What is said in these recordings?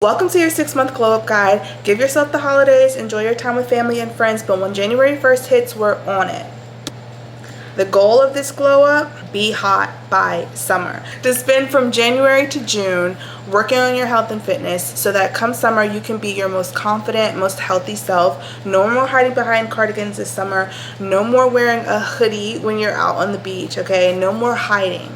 Welcome to your 6-month glow up guide. Give yourself the holidays, enjoy your time with family and friends, but when January 1st hits, we're on it. The goal of this glow up, be hot by summer. To spend from January to June working on your health and fitness so that come summer you can be your most confident, most healthy self. No more hiding behind cardigans this summer. No more wearing a hoodie when you're out on the beach, okay? No more hiding.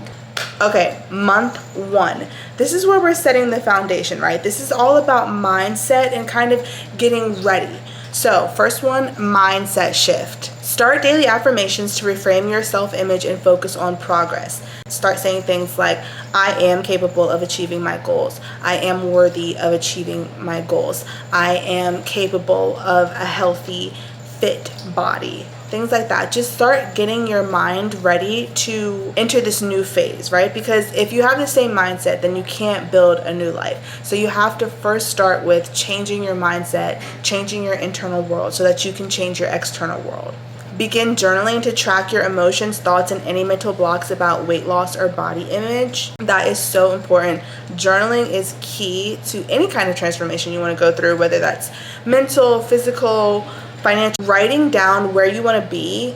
Okay, month 1. This is where we're setting the foundation, right? This is all about mindset and kind of getting ready. So, first one, mindset shift. Start daily affirmations to reframe your self-image and focus on progress. Start saying things like, I am capable of achieving my goals. I am worthy of achieving my goals. I am capable of a healthy, fit body. Things like that. Just start getting your mind ready to enter this new phase, right? Because if you have the same mindset, then you can't build a new life. So you have to first start with changing your mindset, changing your internal world so that you can change your external world. Begin journaling to track your emotions, thoughts, and any mental blocks about weight loss or body image. That is so important. Journaling is key to any kind of transformation you want to go through, whether that's mental, physical, financial. Writing down where you want to be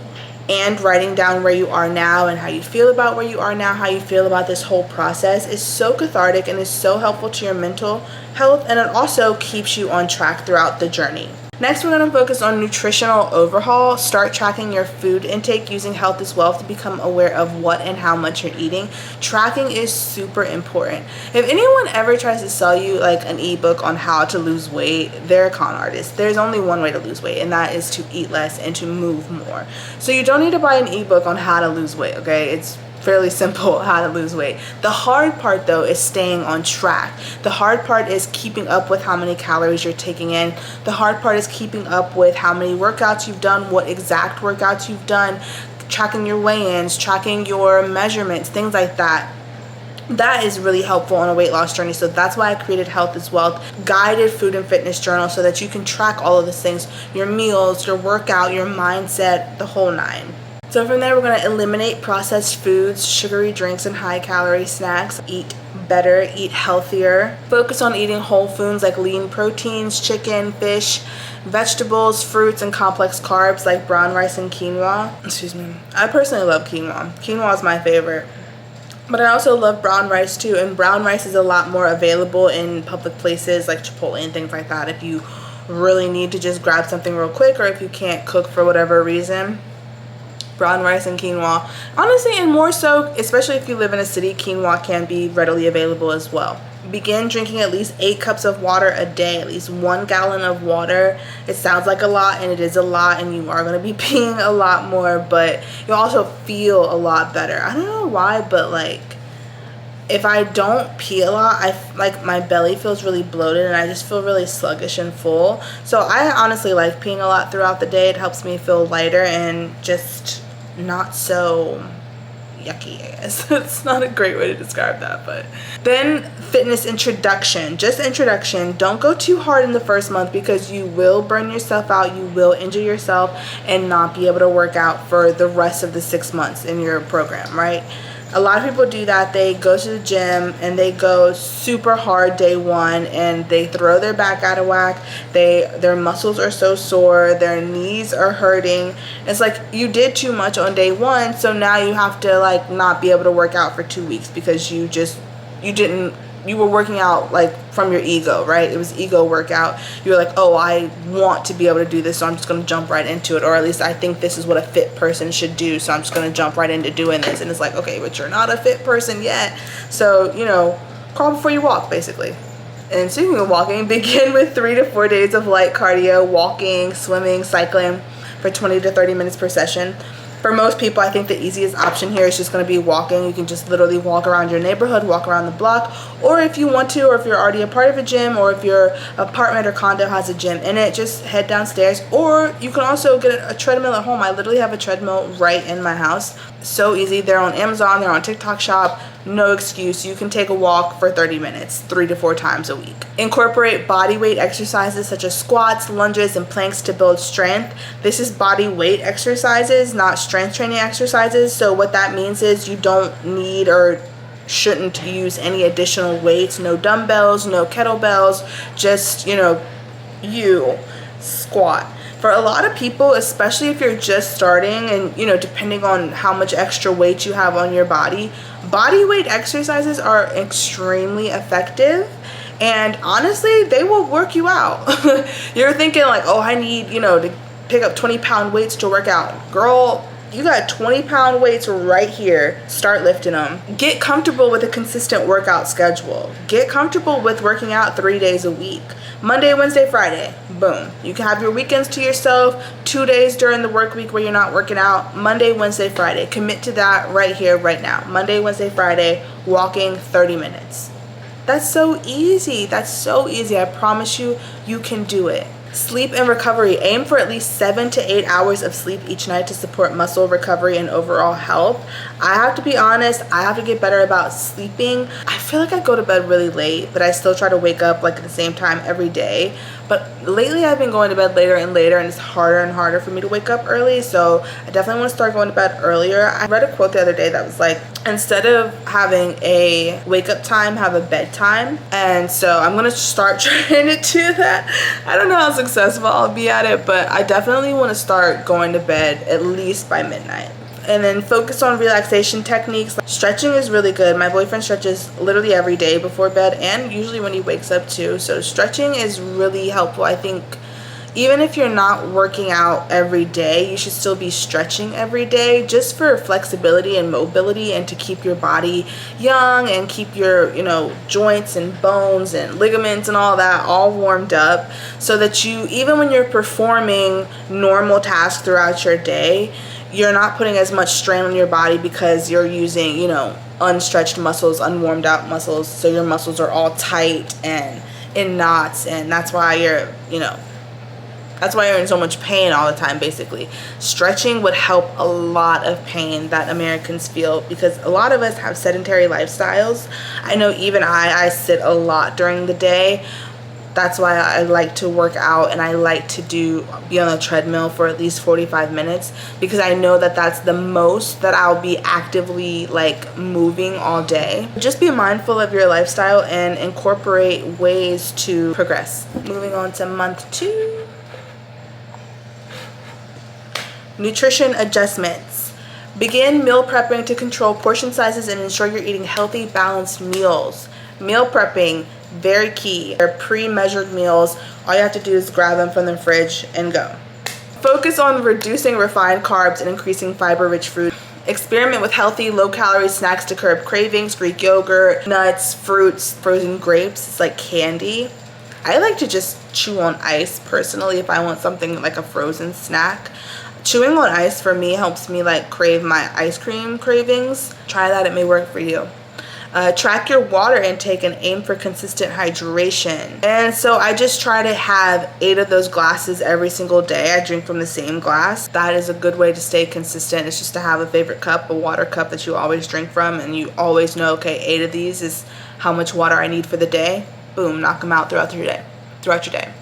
and writing down where you are now and how you feel about where you are now, how you feel about this whole process is so cathartic and is so helpful to your mental health, and it also keeps you on track throughout the journey. Next, we're going to focus on nutritional overhaul. Start tracking your food intake using Health is Wealth to become aware of what and how much you're eating. Tracking is super important. If anyone ever tries to sell you like an ebook on how to lose weight, they're a con artist. There's only one way to lose weight, and that is to eat less and to move more. So you don't need to buy an ebook on how to lose weight, okay? It's fairly simple how to lose weight. The hard part though is staying on track. The hard part is keeping up with how many calories you're taking in. The hard part is keeping up with how many workouts you've done, what exact workouts you've done, tracking your weigh-ins, tracking your measurements, things like that. That is really helpful on a weight loss journey. So that's why I created Health is Wealth, guided food and fitness journal, so that you can track all of these things, your meals, your workout, your mindset, the whole nine. So from there, we're going to eliminate processed foods, sugary drinks, and high-calorie snacks. Eat better, eat healthier. Focus on eating whole foods like lean proteins, chicken, fish, vegetables, fruits, and complex carbs like brown rice and quinoa. I personally love quinoa. Quinoa is my favorite. But I also love brown rice too, and brown rice is a lot more available in public places like Chipotle and things like that if you really need to just grab something real quick, or if you can't cook for whatever reason. Brown rice and quinoa. Honestly, and more so, especially if you live in a city, quinoa can be readily available as well. Begin drinking at least 8 cups of water a day, at least 1 gallon of water. It sounds like a lot, and it is a lot, and you are going to be peeing a lot more, but you'll also feel a lot better. I don't know why, but like, if I don't pee a lot, like my belly feels really bloated and I just feel really sluggish and full. So I honestly like peeing a lot throughout the day. It helps me feel lighter and just not so yucky, I guess. It's not a great way to describe that, but then fitness introduction. Just introduction. Don't go too hard in the first month because you will burn yourself out, you will injure yourself and not be able to work out for the rest of the 6 months in your program, right? A lot of people do that. They go to the gym and they go super hard day 1 and they throw their back out of whack. Their muscles are so sore, their knees are hurting. It's like you did too much on day 1, so now you have to like not be able to work out for 2 weeks because you were working out like from your ego, right? It was ego workout. You were like, oh, I want to be able to do this, so I'm just going to jump right into it. Or at least I think this is what a fit person should do, so I'm just going to jump right into doing this. And it's like, okay, but you're not a fit person yet. So, crawl before you walk, basically. And speaking of walking, begin with 3 to 4 days of light cardio, walking, swimming, cycling for 20 to 30 minutes per session. For most people, I think the easiest option here is just going to be walking. You can just literally walk around your neighborhood, walk around the block, or if you want to, or if you're already a part of a gym, or if your apartment or condo has a gym in it, just head downstairs. Or you can also get a treadmill at home. I literally have a treadmill right in my house. So easy. They're on Amazon, they're on TikTok Shop. No excuse. You can take a walk for 30 minutes, 3 to 4 times a week. Incorporate body weight exercises such as squats, lunges, and planks to build strength. This is body weight exercises, not strength training exercises. So what that means is you don't need or shouldn't use any additional weights, no dumbbells, no kettlebells, just, you squat. For a lot of people, especially if you're just starting and, depending on how much extra weight you have on your body weight exercises are extremely effective. And honestly, they will work you out. You're thinking like, oh, I need, to pick up 20-pound weights to work out. Girl, you got 20-pound weights right here. Start lifting them. Get comfortable with a consistent workout schedule. Get comfortable with working out 3 days a week. Monday, Wednesday, Friday. Boom. You can have your weekends to yourself. 2 days during the work week where you're not working out. Monday, Wednesday, Friday. Commit to that right here, right now. Monday, Wednesday, Friday. Walking 30 minutes. That's so easy. That's so easy. I promise you, you can do it. Sleep and recovery. Aim for at least 7 to 8 hours of sleep each night to support muscle recovery and overall health. I have to be honest, I have to get better about sleeping. I feel like I go to bed really late, but I still try to wake up like at the same time every day. But lately I've been going to bed later and later, and it's harder and harder for me to wake up early. So I definitely want to start going to bed earlier. I read a quote the other day that was like, instead of having a wake up time, have a bedtime. And so I'm going to start trying to do that. I don't know how successful I'll be at it, but I definitely want to start going to bed at least by midnight. And then focus on relaxation techniques. Stretching is really good. My boyfriend stretches literally every day before bed and usually when he wakes up too. So stretching is really helpful. I think even if you're not working out every day, you should still be stretching every day just for flexibility and mobility and to keep your body young and keep your, joints and bones and ligaments and all that all warmed up so that you, even when you're performing normal tasks throughout your day, you're not putting as much strain on your body because you're using, unstretched muscles, unwarmed out muscles. So your muscles are all tight and in knots, and that's why you're in so much pain all the time, basically. Stretching would help a lot of pain that Americans feel because a lot of us have sedentary lifestyles. I know even I sit a lot during the day. That's why I like to work out and I like to be on the treadmill for at least 45 minutes because I know that that's the most that I'll be actively moving all day. Just be mindful of your lifestyle and incorporate ways to progress. Moving on to month 2. Nutrition adjustments. Begin meal prepping to control portion sizes and ensure you're eating healthy, balanced meals. Meal prepping, very key. They're pre-measured meals. All you have to do is grab them from the fridge and go. Focus on reducing refined carbs and increasing fiber-rich food. Experiment with healthy, low-calorie snacks to curb cravings. Greek yogurt, nuts, fruits, frozen grapes. It's like candy. I like to just chew on ice personally if I want something like a frozen snack. Chewing on ice for me helps me crave my ice cream cravings. Try that, it may work for you. Track your water intake and aim for consistent hydration. And so I just try to have 8 of those glasses every single day. I drink from the same glass. That is a good way to stay consistent. It's just to have a favorite cup, a water cup that you always drink from, and you always know, okay, 8 of these is how much water I need for the day. Boom, knock them out throughout your day.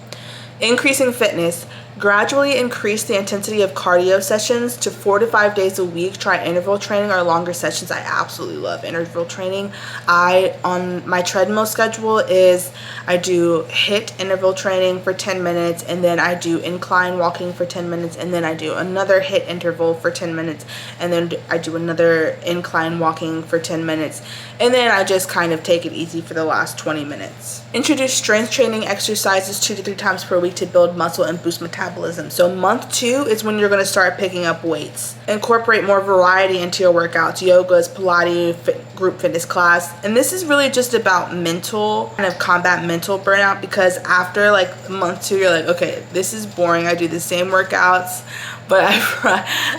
Increasing fitness. Gradually increase the intensity of cardio sessions to 4 to 5 days a week. Try interval training or longer sessions. I absolutely love interval training. On my treadmill schedule is I do HIIT interval training for 10 minutes, and then I do incline walking for 10 minutes, and then I do another HIIT interval for 10 minutes, and then I do another incline walking for 10 minutes, and then I just kind of take it easy for the last 20 minutes. Introduce strength training exercises 2 to 3 times per week to build muscle and boost metabolism. So month 2 is when you're going to start picking up weights. Incorporate more variety into your workouts, yogas, Pilates, group fitness class. And this is really just about combat mental burnout, because after month 2, you're like, okay, this is boring. I do the same workouts. But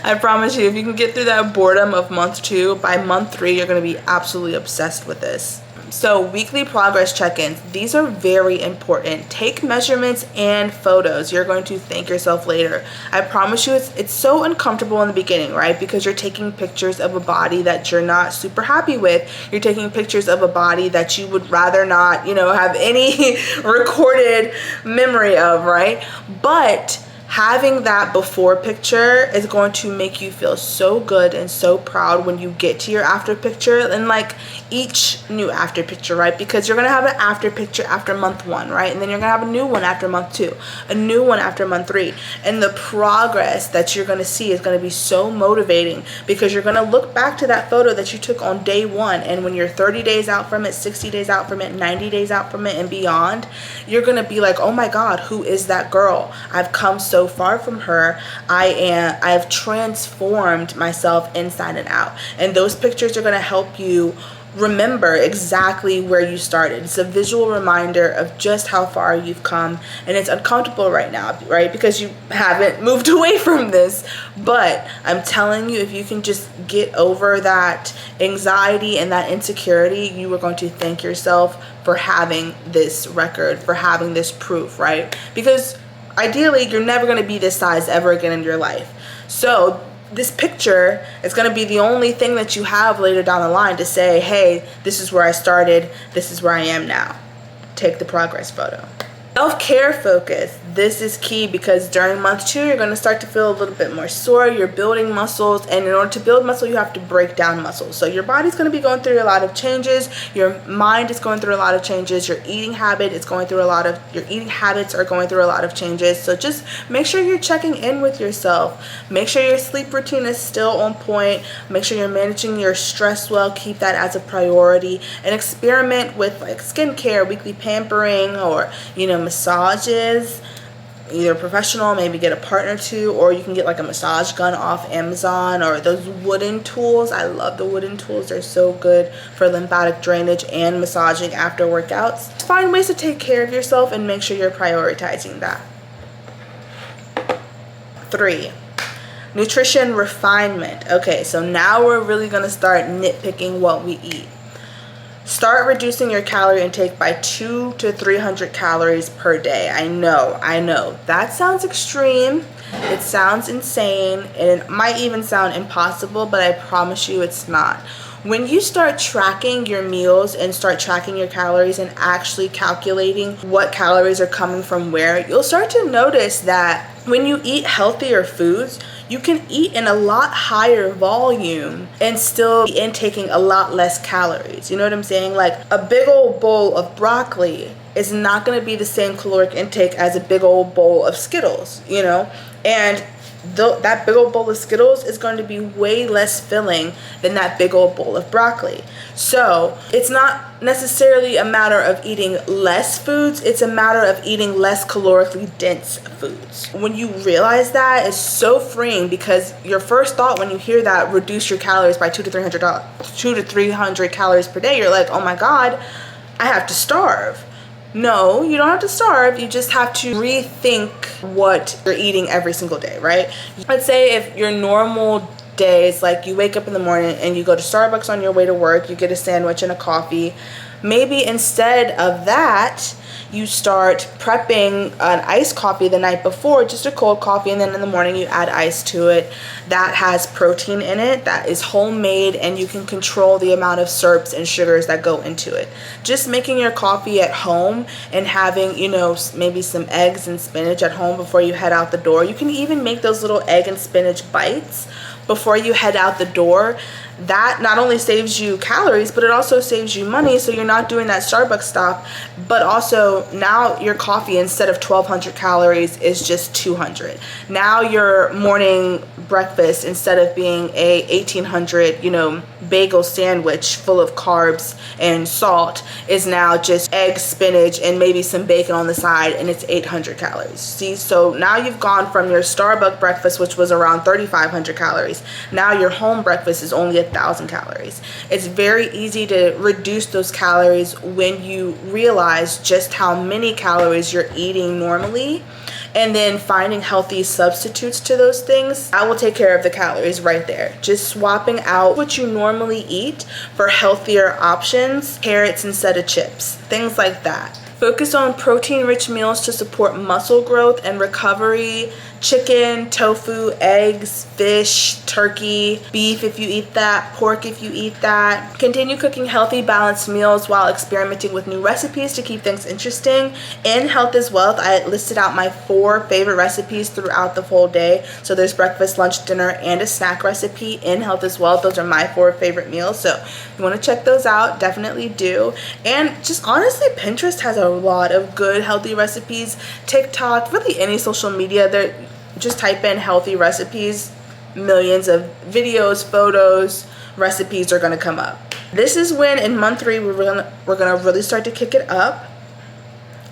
I promise you, if you can get through that boredom of month 2, by month 3, you're going to be absolutely obsessed with this. So weekly progress check-ins. These are very important. Take measurements and photos. You're going to thank yourself later. I promise you, it's so uncomfortable in the beginning, right? Because you're taking pictures of a body that you're not super happy with. You're taking pictures of a body that you would rather not, have any recorded memory of, right? But Having that before picture is going to make you feel so good and so proud when you get to your after picture, and like each new after picture, right? Because you're gonna have an after picture after month 1, right? And then you're gonna have a new one after month 2, a new one after month 3, and the progress that you're gonna see is gonna be so motivating, because you're gonna look back to that photo that you took on day 1, and when you're 30 days out from it, 60 days out from it, 90 days out from it, and beyond, you're gonna be like, oh my God, who is that girl? I've come so far from her. I've transformed myself inside and out. And those pictures are going to help you remember exactly where you started. It's a visual reminder of just how far you've come, and it's uncomfortable right now, right? Because you haven't moved away from this. But I'm telling you, if you can just get over that anxiety and that insecurity, you are going to thank yourself for having this record, for having this proof, right? Because ideally, you're never going to be this size ever again in your life. So this picture is going to be the only thing that you have later down the line to say, hey, this is where I started, this is where I am now. Take the progress photo. Self-care focus. This is key, because during month 2, you're going to start to feel a little bit more sore. You're building muscles, and in order to build muscle, you have to break down muscles. So your body's going to be going through a lot of changes. Your mind is going through a lot of changes. Your eating habits are going through a lot of changes. So just make sure you're checking in with yourself. Make sure your sleep routine is still on point. Make sure you're managing your stress well. Keep that as a priority, and experiment with like skincare, weekly pampering, or massages, either professional, maybe get a partner to, or you can get like a massage gun off Amazon, or those wooden tools. I love the wooden tools. They're so good for lymphatic drainage and massaging after workouts. Find ways to take care of yourself and make sure you're prioritizing that. 3, nutrition refinement. Okay, so now we're really going to start nitpicking what we eat. Start reducing your calorie intake by 200 to 300 calories per day. I know. That sounds extreme. It sounds insane. And it might even sound impossible, but I promise you it's not. When you start tracking your meals and start tracking your calories and actually calculating what calories are coming from where, you'll start to notice that when you eat healthier foods, you can eat in a lot higher volume and still be intaking a lot less calories. You know what I'm saying? Like a big old bowl of broccoli is not going to be the same caloric intake as a big old bowl of Skittles, And that big old bowl of Skittles is going to be way less filling than that big old bowl of broccoli. So it's not necessarily a matter of eating less foods, it's a matter of eating less calorically dense foods. When you realize that, it's so freeing, because your first thought when you hear that, reduce your calories by 200 to 300 calories per day, you're like, oh my God, I have to starve. No, you don't have to starve. You just have to rethink what you're eating every single day, right? Let's say if your normal days, like you wake up in the morning and you go to Starbucks on your way to work, you get a sandwich and a coffee. Maybe instead of that, you start prepping an iced coffee the night before, just a cold coffee, and then in the morning you add ice to it. That has protein in it, that is homemade, and you can control the amount of syrups and sugars that go into it. Just making your coffee at home and having, maybe some eggs and spinach at home before you head out the door. You can even make those little egg and spinach bites before you head out the door. That not only saves you calories, but it also saves you money, so you're not doing that Starbucks stop. But also, now your coffee, instead of 1,200 calories, is just 200. Now your morning breakfast, instead of being a 1,800, bagel sandwich full of carbs and salt, is now just eggs, spinach, and maybe some bacon on the side, and it's 800 calories. See, so now you've gone from your Starbucks breakfast, which was around 3,500 calories. Now your home breakfast is only 1,000 calories. It's very easy to reduce those calories when you realize just how many calories you're eating normally, and then finding healthy substitutes to those things. I will take care of the calories right there. Just swapping out what you normally eat for healthier options, carrots instead of chips, things like that. Focus on protein-rich meals to support muscle growth and recovery. Chicken, tofu, eggs, fish, turkey, beef if you eat that, pork if you eat that. Continue cooking healthy, balanced meals while experimenting with new recipes to keep things interesting. In Health is Wealth, I listed out my 4 favorite recipes throughout the whole day. So there's breakfast, lunch, dinner, and a snack recipe in Health is Wealth. Those are my 4 favorite meals. So if you want to check those out, definitely do. And just honestly, Pinterest has a lot of good healthy recipes. TikTok, really any social media, just type in healthy recipes, millions of videos, photos, recipes are gonna come up. This is when in month 3 we're gonna really start to kick it up.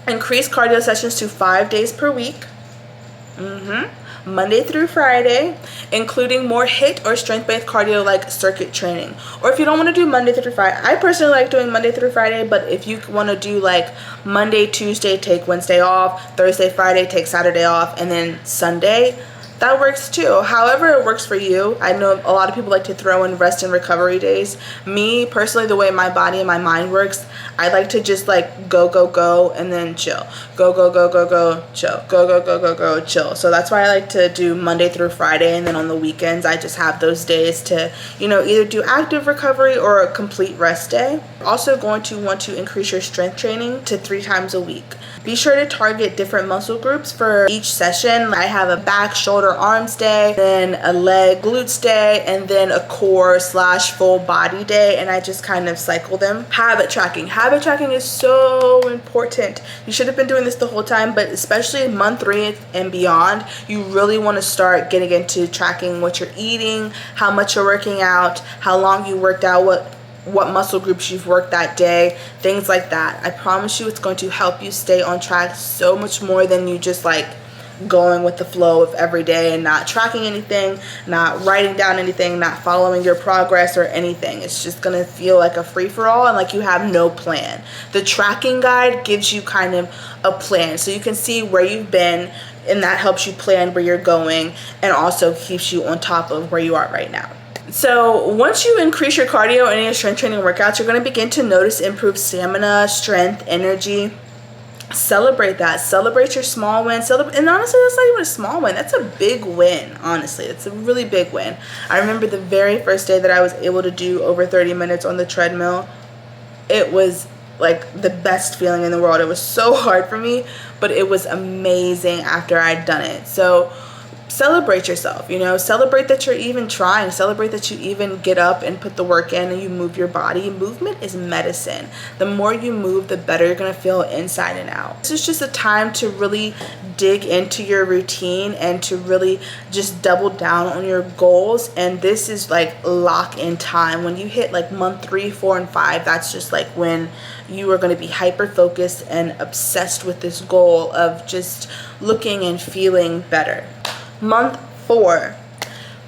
Increase cardio sessions to 5 days per week. Monday through Friday, including more HIIT or strength-based cardio like circuit training. Or if you don't want to do Monday through Friday, I personally like doing Monday through Friday, but if you want to do like Monday, Tuesday, take Wednesday off, Thursday, Friday, take Saturday off, and then Sunday, that works too. However it works for you. I know a lot of people like to throw in rest and recovery days. Me personally, the way my body and my mind works, I like to just like go and then chill. Go, chill. Go, chill. So that's why I like to do Monday through Friday, and then on the weekends I just have those days to, either do active recovery or a complete rest day. Also going to want to increase your strength training to 3 times a week. Be sure to target different muscle groups for each session. I have a back, shoulder, arms day, then a leg, glutes day, and then a core / full body day, and I just kind of cycle them. Habit tracking. Habit tracking is so important. You should have been doing this the whole time, but especially in month 3 and beyond, you really want to start getting into tracking what you're eating, how much you're working out, how long you worked out, what muscle groups you've worked that day, things like that. I promise you it's going to help you stay on track so much more than you just like going with the flow of every day and not tracking anything, not writing down anything, not following your progress or anything. It's just gonna feel like a free-for-all and like you have no plan. The tracking guide gives you kind of a plan so you can see where you've been, and that helps you plan where you're going and also keeps you on top of where you are right now. So once you increase your cardio and your strength training workouts, you're going to begin to notice improved stamina, strength, energy. Celebrate that. Celebrate your small win. And honestly, that's not even a small win. That's a big win, honestly. It's a really big win. I remember the very first day that I was able to do over 30 minutes on the treadmill. It was like the best feeling in the world. It was so hard for me, but it was amazing after I'd done it. So celebrate yourself, celebrate that you're even trying, celebrate that you even get up and put the work in and you move your body. Movement is medicine. The more you move, the better you're going to feel inside and out. This is just a time to really dig into your routine and to really just double down on your goals. And this is like lock in time. When you hit like month 3, 4, and 5, that's just like when you are going to be hyper focused and obsessed with this goal of just looking and feeling better. Month 4,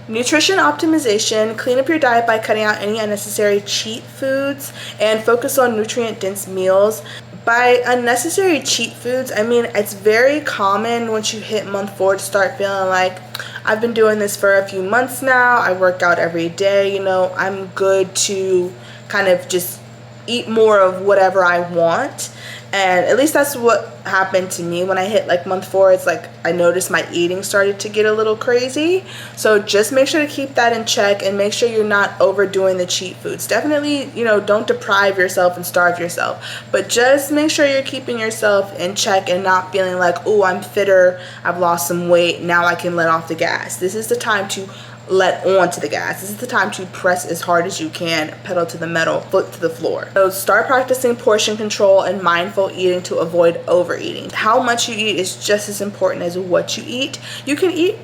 nutrition optimization. Clean up your diet by cutting out any unnecessary cheat foods and focus on nutrient-dense meals. By unnecessary cheat foods, I mean it's very common once you hit month 4 to start feeling like, I've been doing this for a few months now, I work out every day, I'm good to kind of just eat more of whatever I want. And at least that's what happened to me when I hit like month 4. It's like I noticed my eating started to get a little crazy. So just make sure to keep that in check and make sure you're not overdoing the cheat foods. Definitely, don't deprive yourself and starve yourself, but just make sure you're keeping yourself in check and not feeling like, oh, I'm fitter, I've lost some weight, now I can let off the gas. This is the time to let on to the gas. This is the time to press as hard as you can, pedal to the metal, foot to the floor. So start practicing portion control and mindful eating to avoid overeating. How much you eat is just as important as what you eat. You can eat,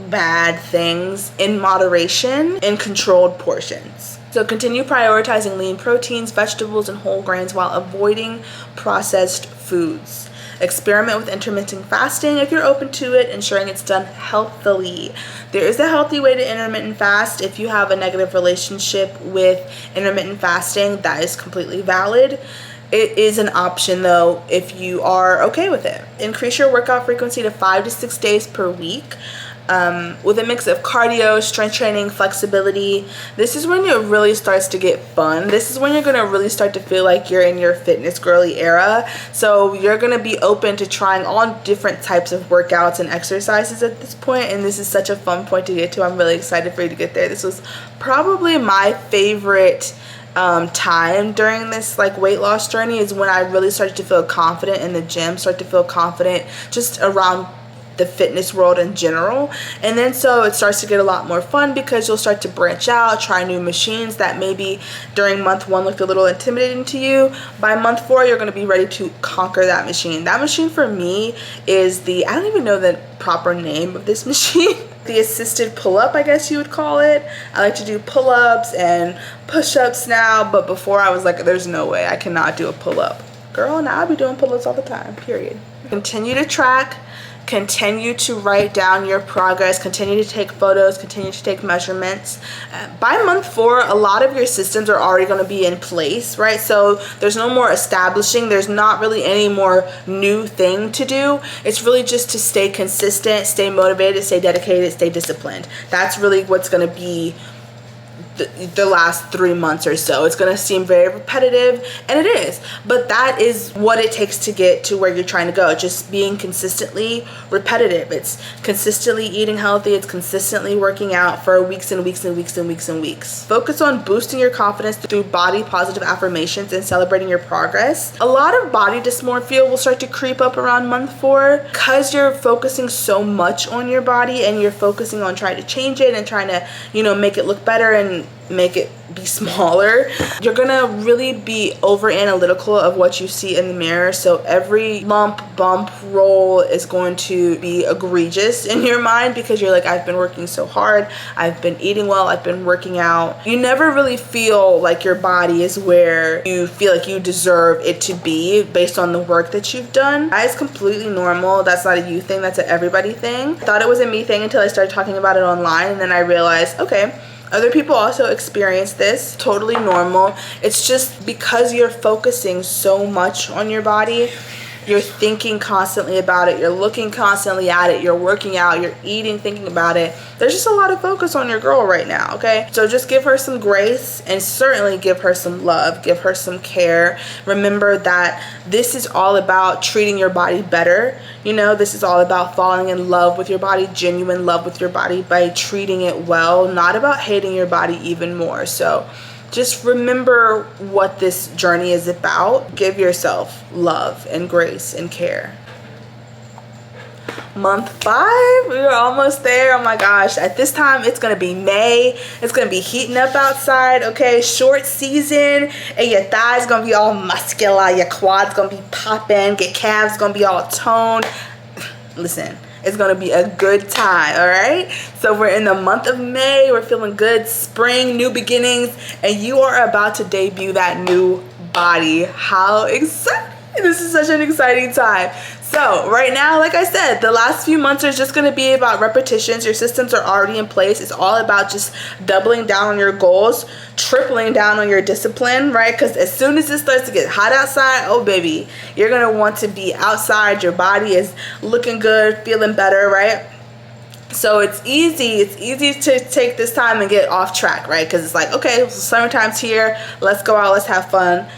bad things in moderation in controlled portions. So continue prioritizing lean proteins, vegetables, and whole grains while avoiding processed foods. Experiment with intermittent fasting if you're open to it, ensuring it's done healthily. There is a healthy way to intermittent fast. If you have a negative relationship with intermittent fasting, that is completely valid. It is an option though if you are okay with it. Increase your workout frequency to 5 to 6 days per week. with a mix of cardio, strength training, flexibility. This is when it really starts to get fun. This is when you're going to really start to feel like you're in your fitness girly era. So you're going to be open to trying all different types of workouts and exercises at this point, and this is such a fun point to get to. I'm really excited for you to get there. This was probably my favorite time during this like weight loss journey, is when I really started to feel confident in the gym, start to feel confident just around the fitness world in general. And then so it starts to get a lot more fun because you'll start to branch out, try new machines that maybe during month 1 looked a little intimidating to you. By month 4, you're going to be ready to conquer that machine. That machine for me is the, I don't even know the proper name of this machine. The assisted pull-up, I guess you would call it. I like to do pull-ups and push-ups now, but before I was like, there's no way I cannot do a pull-up. Girl, now I'll be doing pull-ups all the time, period. Continue to track. Continue to write down your progress, continue to take photos, continue to take measurements. By month 4, a lot of your systems are already going to be in place, right? So there's no more establishing. There's not really any more new thing to do. It's really just to stay consistent, stay motivated, stay dedicated, stay disciplined. That's really what's going to be the last 3 months or so. It's going to seem very repetitive, and it is, but that is what it takes to get to where you're trying to go. Just being consistently repetitive. It's consistently eating healthy. It's consistently working out for weeks and weeks and weeks and weeks and weeks. Focus on boosting your confidence through body positive affirmations and celebrating your progress. A lot of body dysmorphia will start to creep up around month 4 because you're focusing so much on your body and you're focusing on trying to change it and trying to, make it look better and make it be smaller. You're gonna really be over analytical of what you see in the mirror, so every lump, bump, roll is going to be egregious in your mind because you're like, I've been working so hard, I've been eating well, I've been working out. You never really feel like your body is where you feel like you deserve it to be based on the work that you've done. That is completely normal. That's not a you thing, that's an everybody thing. I thought it was a me thing until I started talking about it online, and then I realized, okay, other people also experience this. Totally normal. It's just because you're focusing so much on your body, you're thinking constantly about it, you're looking constantly at it, you're working out, you're eating, thinking about it. There's just a lot of focus on your girl right now, okay? So just give her some grace and certainly give her some love, give her some care. Remember that this is all about treating your body better. This is all about falling in love with your body, genuine love with your body by treating it well, not about hating your body even more. So just remember what this journey is about. Give yourself love and grace and care. Month 5, we are almost there. Oh my gosh, at this time it's gonna be May. It's gonna be heating up outside, okay? Short season, and your thighs gonna be all muscular, your quads gonna be popping, your calves gonna be all toned. Listen, it's gonna be a good time, all right? So we're in the month of May, we're feeling good, spring, new beginnings, and you are about to debut that new body. How exciting! This is such an exciting time. So right now, like I said, the last few months are just going to be about repetitions. Your systems are already in place. It's all about just doubling down on your goals, tripling down on your discipline, right? Because as soon as it starts to get hot outside, oh baby, you're going to want to be outside. Your body is looking good, feeling better, right? So it's easy to take this time and get off track, right? Because it's like, okay, summertime's here, let's go out, let's have fun.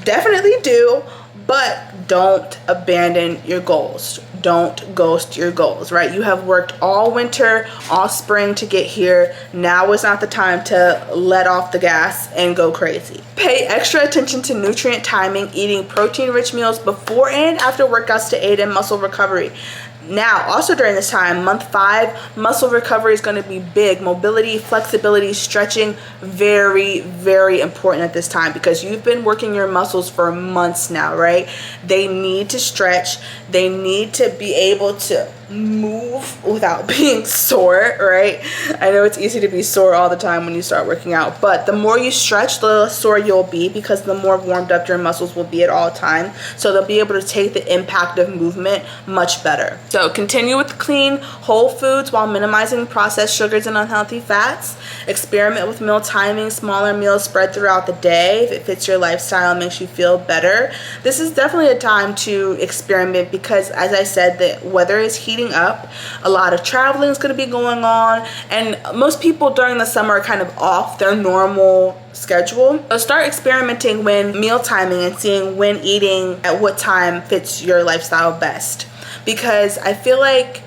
Definitely do, but don't abandon your goals. Don't ghost your goals, right? You have worked all winter, all spring to get here. Now is not the time to let off the gas and go crazy. Pay extra attention to nutrient timing, eating protein-rich meals before and after workouts to aid in muscle recovery. Now, also during this time, month 5, muscle recovery is going to be big. Mobility, flexibility, stretching, very, very important at this time because you've been working your muscles for months now, right? They need to stretch. They need to be able to move without being sore, right? I know it's easy to be sore all the time when you start working out, but the more you stretch, the less sore you'll be because the more warmed up your muscles will be at all times. So they'll be able to take the impact of movement much better. So continue with clean, whole foods while minimizing processed sugars and unhealthy fats. Experiment with meal timing, smaller meals spread throughout the day if it fits your lifestyle and makes you feel better. This is definitely a time to experiment because, as I said, the weather is heating up. A lot of traveling is going to be going on, and most people during the summer are kind of off their normal schedule. So start experimenting when meal timing and seeing when eating at what time fits your lifestyle best. Because I feel like,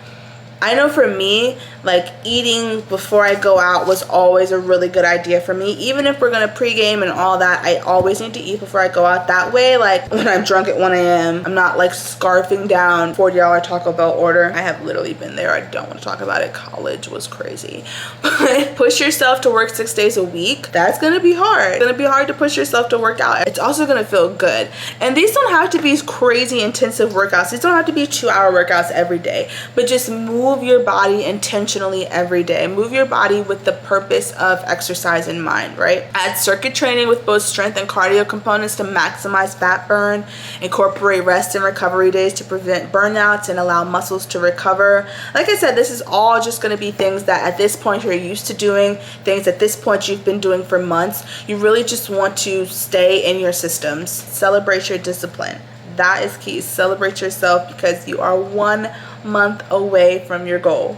I know for me, like eating before I go out was always a really good idea for me. Even if we're gonna pregame and all that, I always need to eat before I go out. That way, like when I'm drunk at 1 a.m., I'm not like scarfing down $40 Taco Bell order. I have literally been there. I don't want to talk about it. College was crazy. But push yourself to work 6 days a week. That's gonna be hard. It's gonna be hard to push yourself to work out. It's also gonna feel good. And these don't have to be crazy intensive workouts. These don't have to be 2-hour workouts every day. But just move your body intentionally every day. Move your body with the purpose of exercise in mind, right? Add circuit training with both strength and cardio components to maximize fat burn. Incorporate rest and recovery days to prevent burnouts and allow muscles to recover. Like I said, this is all just going to be things that at this point you're used to doing, things at this point you've been doing for months. You really just want to stay in your systems. Celebrate your discipline. That is key. Celebrate yourself because you are 1 month away from your goal.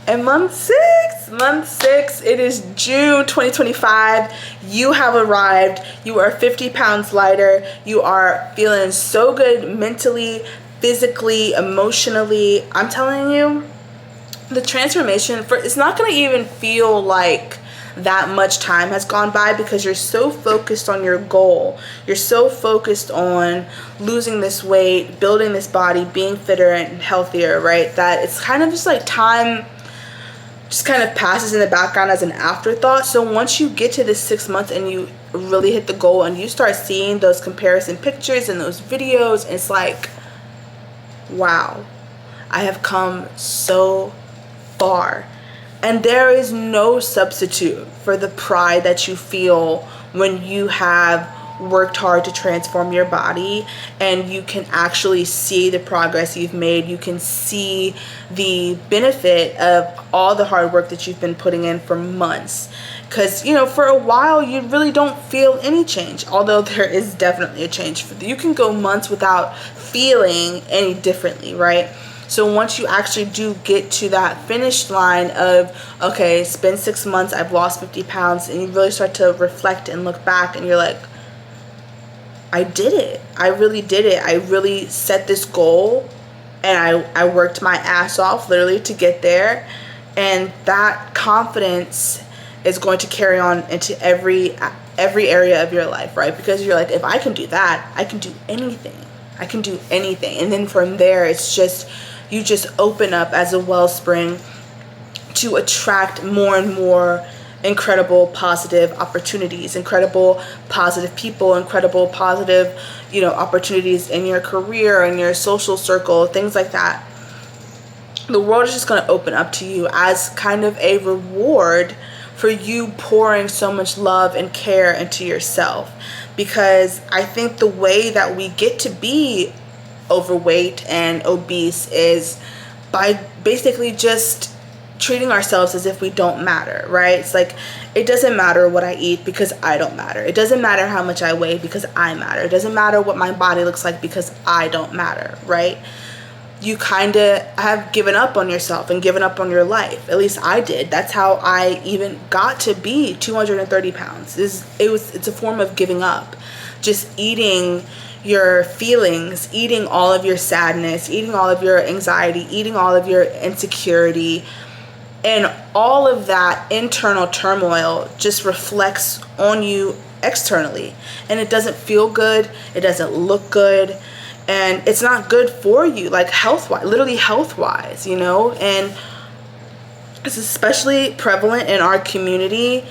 And month six, it is June 2025. You have arrived. You are 50 pounds lighter. You are feeling so good mentally, physically, emotionally. I'm telling you, the transformation, it's not going to even feel like that much time has gone by because you're so focused on your goal. You're so focused on losing this weight, building this body, being fitter and healthier, right? That it's kind of just like time just kind of passes in the background as an afterthought. So once you get to this 6 months and you really hit the goal and you start seeing those comparison pictures and those videos, it's like, wow, I have come so far. And there is no substitute for the pride that you feel when you have worked hard to transform your body and you can actually see the progress you've made. You can see the benefit of all the hard work that you've been putting in for months. Because, you know, for a while you really don't feel any change, although there is definitely a change. You can go months without feeling any differently, right? So once you actually do get to that finish line of, okay, it's been 6 months, I've lost 50 pounds, and you really start to reflect and look back and you're like, I did it. I really did it. I really set this goal and I worked my ass off literally to get there. And that confidence is going to carry on into every area of your life, right? Because you're like, if I can do that, I can do anything. I can do anything. And then from there, it's just, you just open up as a wellspring to attract more and more incredible positive opportunities, incredible positive people, incredible positive, you know, opportunities in your career, in your social circle, things like that. The world is just going to open up to you as kind of a reward for you pouring so much love and care into yourself. Because I think the way that we get to be overweight and obese is by basically just treating ourselves as if we don't matter, right? It's like, it doesn't matter what I eat because I don't matter. It doesn't matter how much I weigh because I matter. It doesn't matter what my body looks like because I don't matter, right? You kind of have given up on yourself and given up on your life. At least I did. That's how I even got to be 230 pounds. It's a form of giving up. Just eating your feelings, eating all of your sadness, eating all of your anxiety, eating all of your insecurity. And all of that internal turmoil just reflects on you externally. And it doesn't feel good. It doesn't look good. And it's not good for you, like health-wise, literally health-wise, you know? And it's especially prevalent in our community.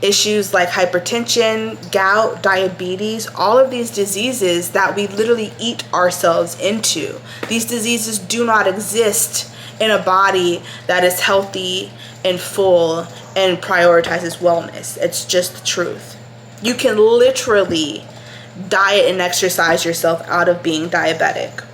Issues like hypertension, gout, diabetes, all of these diseases that we literally eat ourselves into. These diseases do not exist in a body that is healthy and full and prioritizes wellness. It's just the truth. You can literally diet and exercise yourself out of being diabetic.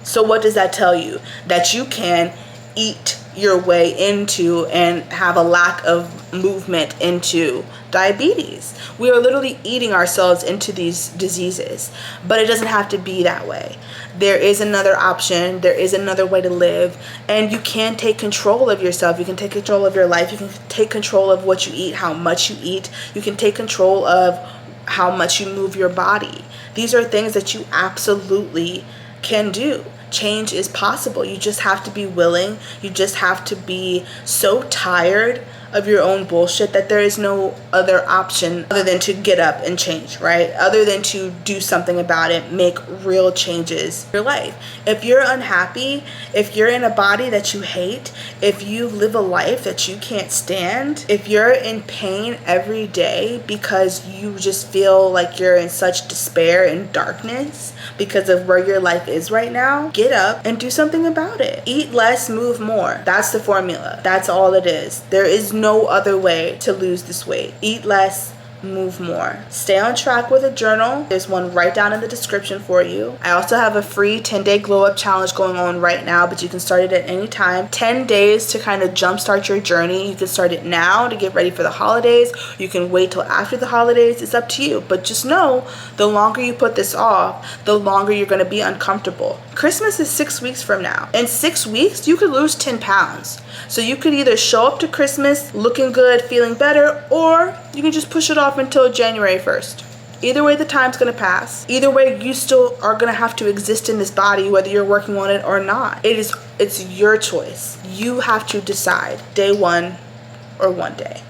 So what does that tell you? That you can eat your way into and have a lack of movement into diabetes. We are literally eating ourselves into these diseases, but it doesn't have to be that way. There is another option. There is another way to live, and you can take control of yourself. You can take control of your life. You can take control of what you eat, how much you eat. You can take control of how much you move your body. These are things that you absolutely can do. Change is possible. You just have to be willing. You just have to be so tired of your own bullshit that there is no other option other than to get up and change, right? Other than to do something about it, make real changes in your life. If you're unhappy, if you're in a body that you hate, if you live a life that you can't stand, if you're in pain every day because you just feel like you're in such despair and darkness because of where your life is right now, get up and do something about it. Eat less, move more. That's the formula. That's all it is. There is no other way to lose this weight. Eat less, move more. Stay on track with a journal. There's one right down in the description for you. I also have a free 10-day glow up challenge going on right now, but you can start it at any time. 10 days to kind of jumpstart your journey. You can start it now to get ready for the holidays. You can wait till after the holidays. It's up to you. But just know, the longer you put this off, the longer you're going to be uncomfortable. Christmas is 6 weeks from now. In 6 weeks, you could lose 10 pounds. So you could either show up to Christmas looking good, feeling better, or you can just push it off until January 1st. Either way, the time's going to pass. Either way, you still are going to have to exist in this body, whether you're working on it or not. It's your choice. You have to decide day one or one day.